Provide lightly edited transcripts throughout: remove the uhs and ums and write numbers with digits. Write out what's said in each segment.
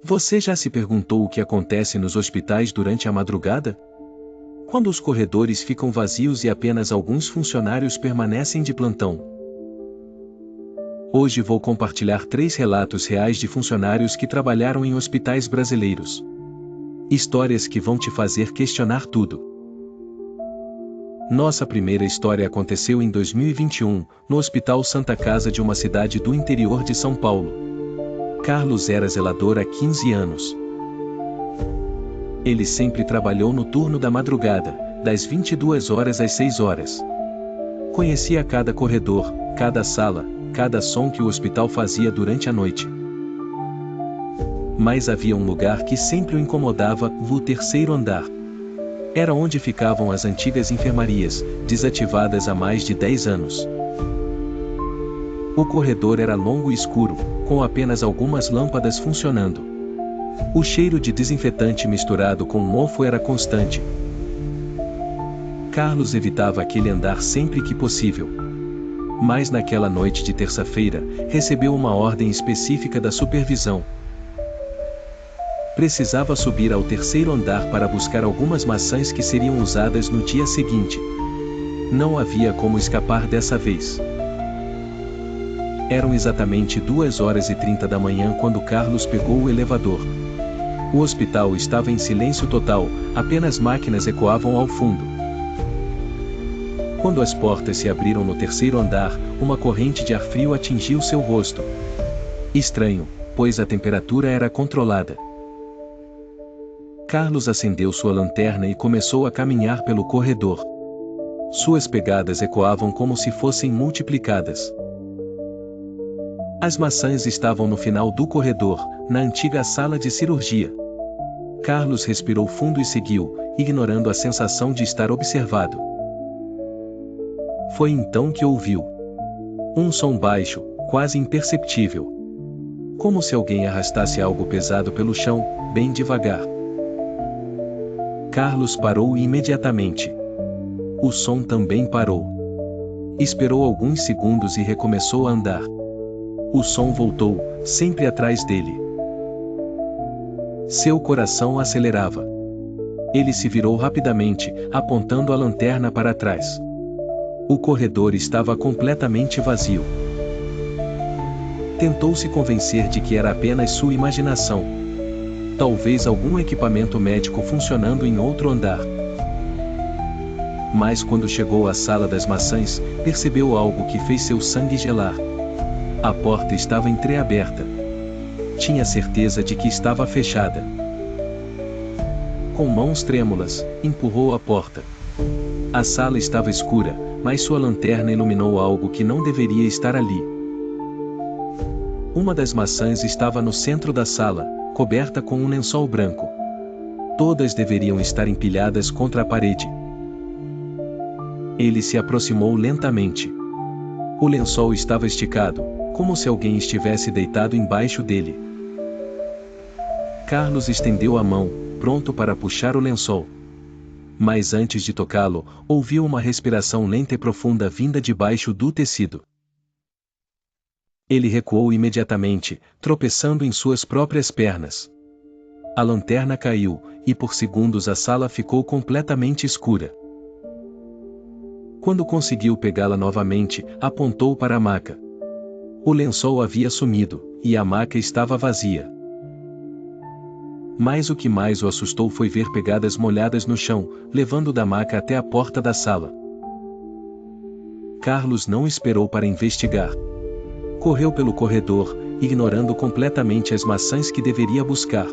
Você já se perguntou o que acontece nos hospitais durante a madrugada? Quando os corredores ficam vazios e apenas alguns funcionários permanecem de plantão. Hoje vou compartilhar 3 relatos reais de funcionários que trabalharam em hospitais brasileiros. Histórias que vão te fazer questionar tudo. Nossa primeira história aconteceu em 2021, no Hospital Santa Casa de uma cidade do interior de São Paulo. Carlos era zelador há 15 anos. Ele sempre trabalhou no turno da madrugada, das 22 horas às 6 horas. Conhecia cada corredor, cada sala, cada som que o hospital fazia durante a noite. Mas havia um lugar que sempre o incomodava, o terceiro andar. Era onde ficavam as antigas enfermarias, desativadas há mais de 10 anos. O corredor era longo e escuro, com apenas algumas lâmpadas funcionando. O cheiro de desinfetante misturado com mofo era constante. Carlos evitava aquele andar sempre que possível. Mas naquela noite de terça-feira, recebeu uma ordem específica da supervisão. Precisava subir ao terceiro andar para buscar algumas maçãs que seriam usadas no dia seguinte. Não havia como escapar dessa vez. Eram exatamente 2h30 da manhã quando Carlos pegou o elevador. O hospital estava em silêncio total, apenas máquinas ecoavam ao fundo. Quando as portas se abriram no terceiro andar, uma corrente de ar frio atingiu seu rosto. Estranho, pois a temperatura era controlada. Carlos acendeu sua lanterna e começou a caminhar pelo corredor. Suas pegadas ecoavam como se fossem multiplicadas. As maçãs estavam no final do corredor, na antiga sala de cirurgia. Carlos respirou fundo e seguiu, ignorando a sensação de estar observado. Foi então que ouviu um som baixo, quase imperceptível. Como se alguém arrastasse algo pesado pelo chão, bem devagar. Carlos parou imediatamente. O som também parou. Esperou alguns segundos e recomeçou a andar. O som voltou, sempre atrás dele. Seu coração acelerava. Ele se virou rapidamente, apontando a lanterna para trás. O corredor estava completamente vazio. Tentou se convencer de que era apenas sua imaginação. Talvez algum equipamento médico funcionando em outro andar. Mas quando chegou à sala das maçãs, percebeu algo que fez seu sangue gelar. A porta estava entreaberta. Tinha certeza de que estava fechada. Com mãos trêmulas, empurrou a porta. A sala estava escura, mas sua lanterna iluminou algo que não deveria estar ali. Uma das maçãs estava no centro da sala, coberta com um lençol branco. Todas deveriam estar empilhadas contra a parede. Ele se aproximou lentamente. O lençol estava esticado, como se alguém estivesse deitado embaixo dele. Carlos estendeu a mão, pronto para puxar o lençol. Mas antes de tocá-lo, ouviu uma respiração lenta e profunda vinda de baixo do tecido. Ele recuou imediatamente, tropeçando em suas próprias pernas. A lanterna caiu, e por segundos a sala ficou completamente escura. Quando conseguiu pegá-la novamente, apontou para a maca. O lençol havia sumido, e a maca estava vazia. Mas o que mais o assustou foi ver pegadas molhadas no chão, levando da maca até a porta da sala. Carlos não esperou para investigar. Correu pelo corredor, ignorando completamente as maçãs que deveria buscar.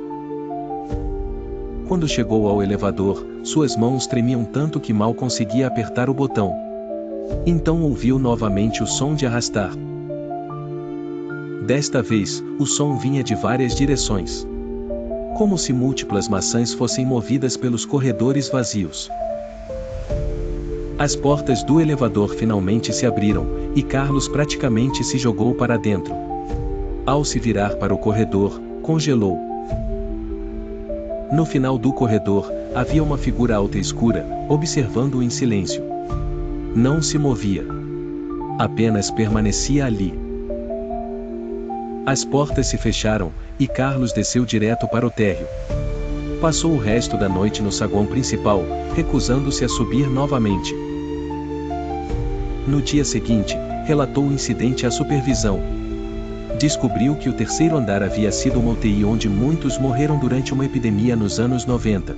Quando chegou ao elevador, suas mãos tremiam tanto que mal conseguia apertar o botão. Então ouviu novamente o som de arrastar. Desta vez, o som vinha de várias direções. Como se múltiplas maçãs fossem movidas pelos corredores vazios. As portas do elevador finalmente se abriram, e Carlos praticamente se jogou para dentro. Ao se virar para o corredor, congelou. No final do corredor, havia uma figura alta e escura, observando-o em silêncio. Não se movia. Apenas permanecia ali. As portas se fecharam, e Carlos desceu direto para o térreo. Passou o resto da noite no saguão principal, recusando-se a subir novamente. No dia seguinte, relatou o incidente à supervisão. Descobriu que o terceiro andar havia sido uma UTI onde muitos morreram durante uma epidemia nos anos 90.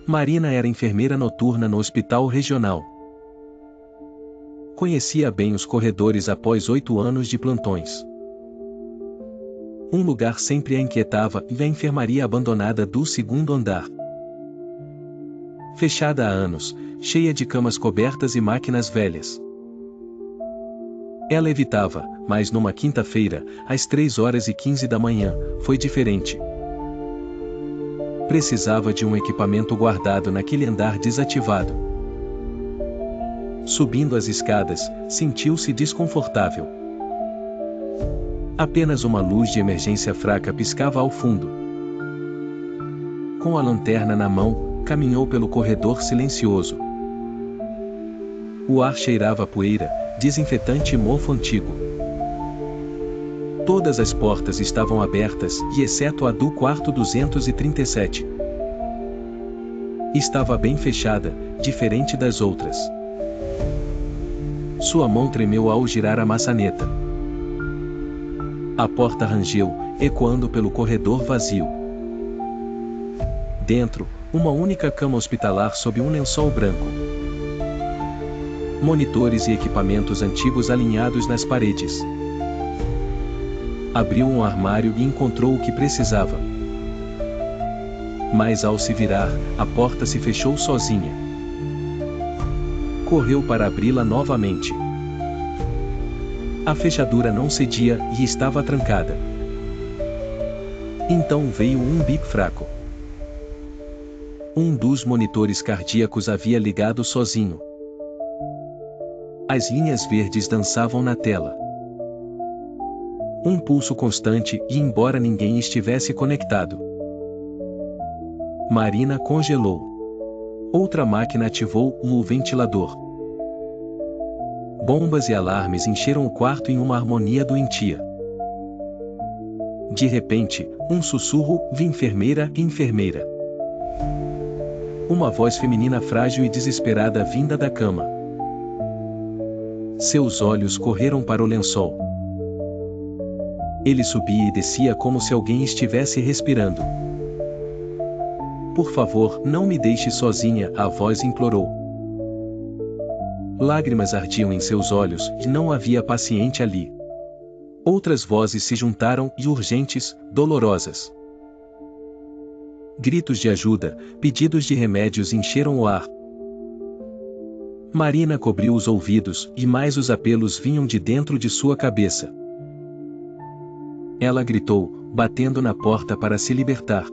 Marina era enfermeira noturna no hospital regional. Conhecia bem os corredores após 8 anos de plantões. Um lugar sempre a inquietava, e a enfermaria abandonada do segundo andar. Fechada há anos, cheia de camas cobertas e máquinas velhas. Ela evitava, mas numa quinta-feira, às 3h15 da manhã, foi diferente. Precisava de um equipamento guardado naquele andar desativado. Subindo as escadas, sentiu-se desconfortável. Apenas uma luz de emergência fraca piscava ao fundo. Com a lanterna na mão, caminhou pelo corredor silencioso. O ar cheirava a poeira, desinfetante e mofo antigo. Todas as portas estavam abertas, e exceto a do quarto 237. Estava bem fechada, diferente das outras. Sua mão tremeu ao girar a maçaneta. A porta rangeu, ecoando pelo corredor vazio. Dentro, uma única cama hospitalar sob um lençol branco. Monitores e equipamentos antigos alinhados nas paredes. Abriu um armário e encontrou o que precisava. Mas ao se virar, a porta se fechou sozinha. Correu para abri-la novamente. A fechadura não cedia, e estava trancada. Então veio um bip fraco. Um dos monitores cardíacos havia ligado sozinho. As linhas verdes dançavam na tela. Um pulso constante, e embora ninguém estivesse conectado. Marina congelou. Outra máquina ativou o ventilador. Bombas e alarmes encheram o quarto em uma harmonia doentia. De repente, um sussurro: "Vi enfermeira, enfermeira." Uma voz feminina frágil e desesperada vinda da cama. Seus olhos correram para o lençol. Ele subia e descia como se alguém estivesse respirando. "Por favor, não me deixe sozinha", a voz implorou. Lágrimas ardiam em seus olhos, e não havia paciente ali. Outras vozes se juntaram, e urgentes, dolorosas. Gritos de ajuda, pedidos de remédios encheram o ar. Marina cobriu os ouvidos, e mais os apelos vinham de dentro de sua cabeça. Ela gritou, batendo na porta para se libertar.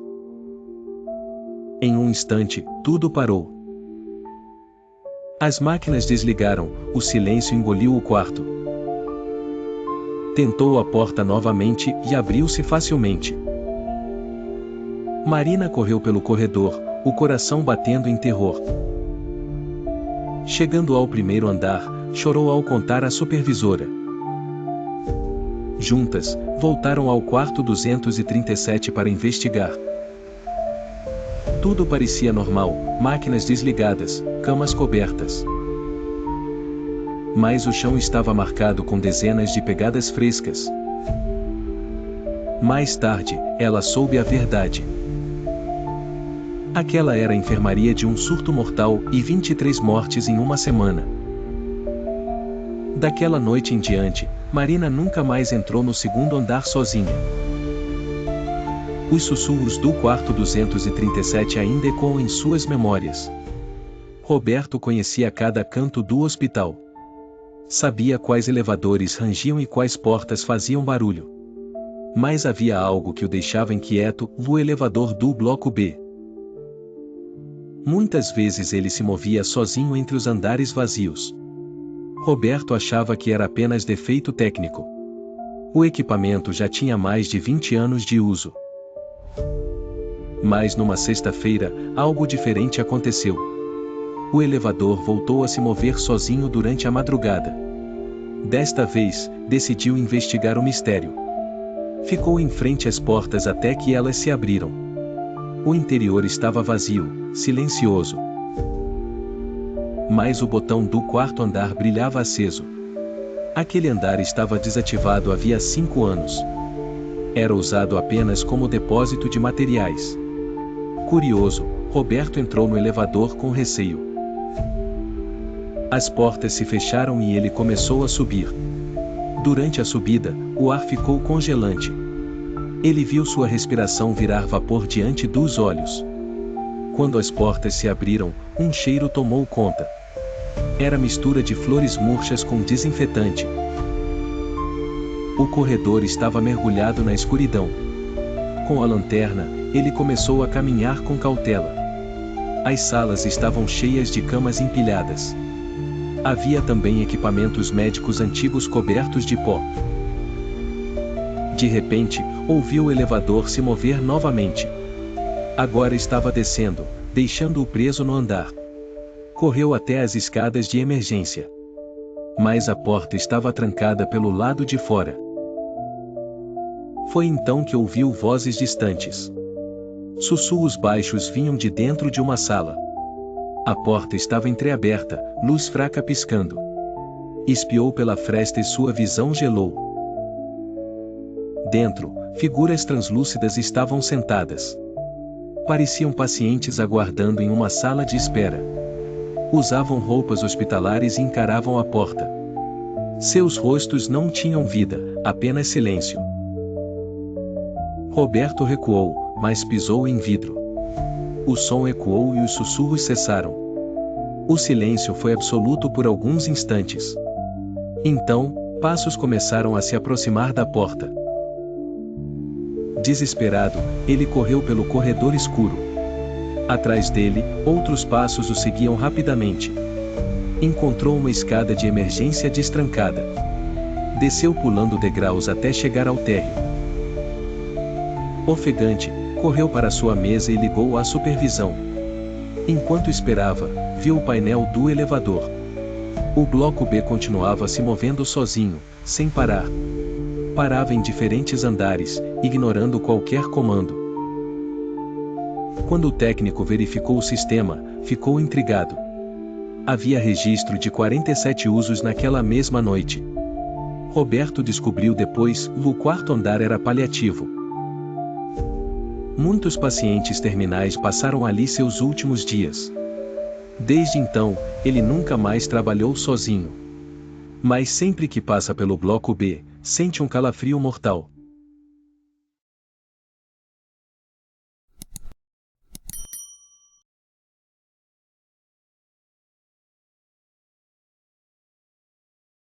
Em um instante, tudo parou. As máquinas desligaram, o silêncio engoliu o quarto. Tentou a porta novamente, e abriu-se facilmente. Marina correu pelo corredor, o coração batendo em terror. Chegando ao primeiro andar, chorou ao contar à supervisora. Juntas, voltaram ao quarto 237 para investigar. Tudo parecia normal, máquinas desligadas, camas cobertas. Mas o chão estava marcado com dezenas de pegadas frescas. Mais tarde, ela soube a verdade. Aquela era a enfermaria de um surto mortal, e 23 mortes em uma semana. Daquela noite em diante, Marina nunca mais entrou no segundo andar sozinha. Os sussurros do quarto 237 ainda ecoam em suas memórias. Roberto conhecia cada canto do hospital. Sabia quais elevadores rangiam e quais portas faziam barulho. Mas havia algo que o deixava inquieto: o elevador do bloco B. Muitas vezes ele se movia sozinho entre os andares vazios. Roberto achava que era apenas defeito técnico. O equipamento já tinha mais de 20 anos de uso. Mas numa sexta-feira, algo diferente aconteceu. O elevador voltou a se mover sozinho durante a madrugada. Desta vez, decidiu investigar o mistério. Ficou em frente às portas até que elas se abriram. O interior estava vazio, silencioso. Mas o botão do quarto andar brilhava aceso. Aquele andar estava desativado havia 5 anos. Era usado apenas como depósito de materiais. Curioso, Roberto entrou no elevador com receio. As portas se fecharam e ele começou a subir. Durante a subida, o ar ficou congelante. Ele viu sua respiração virar vapor diante dos olhos. Quando as portas se abriram, um cheiro tomou conta. Era mistura de flores murchas com desinfetante. O corredor estava mergulhado na escuridão. Com a lanterna, ele começou a caminhar com cautela. As salas estavam cheias de camas empilhadas. Havia também equipamentos médicos antigos cobertos de pó. De repente, ouviu o elevador se mover novamente. Agora estava descendo, deixando-o preso no andar. Correu até as escadas de emergência. Mas a porta estava trancada pelo lado de fora. Foi então que ouviu vozes distantes. Sussurros baixos vinham de dentro de uma sala. A porta estava entreaberta, luz fraca piscando. Espiou pela fresta e sua visão gelou. Dentro, figuras translúcidas estavam sentadas. Pareciam pacientes aguardando em uma sala de espera. Usavam roupas hospitalares e encaravam a porta. Seus rostos não tinham vida, apenas silêncio. Roberto recuou, mas pisou em vidro. O som ecoou e os sussurros cessaram. O silêncio foi absoluto por alguns instantes. Então, passos começaram a se aproximar da porta. Desesperado, ele correu pelo corredor escuro. Atrás dele, outros passos o seguiam rapidamente. Encontrou uma escada de emergência destrancada. Desceu pulando degraus até chegar ao térreo. Ofegante, correu para sua mesa e ligou a supervisão. Enquanto esperava, viu o painel do elevador. O bloco B continuava se movendo sozinho, sem parar. Parava em diferentes andares, ignorando qualquer comando. Quando o técnico verificou o sistema, ficou intrigado. Havia registro de 47 usos naquela mesma noite. Roberto descobriu depois, o quarto andar era paliativo. Muitos pacientes terminais passaram ali seus últimos dias. Desde então, ele nunca mais trabalhou sozinho. Mas sempre que passa pelo bloco B, sente um calafrio mortal.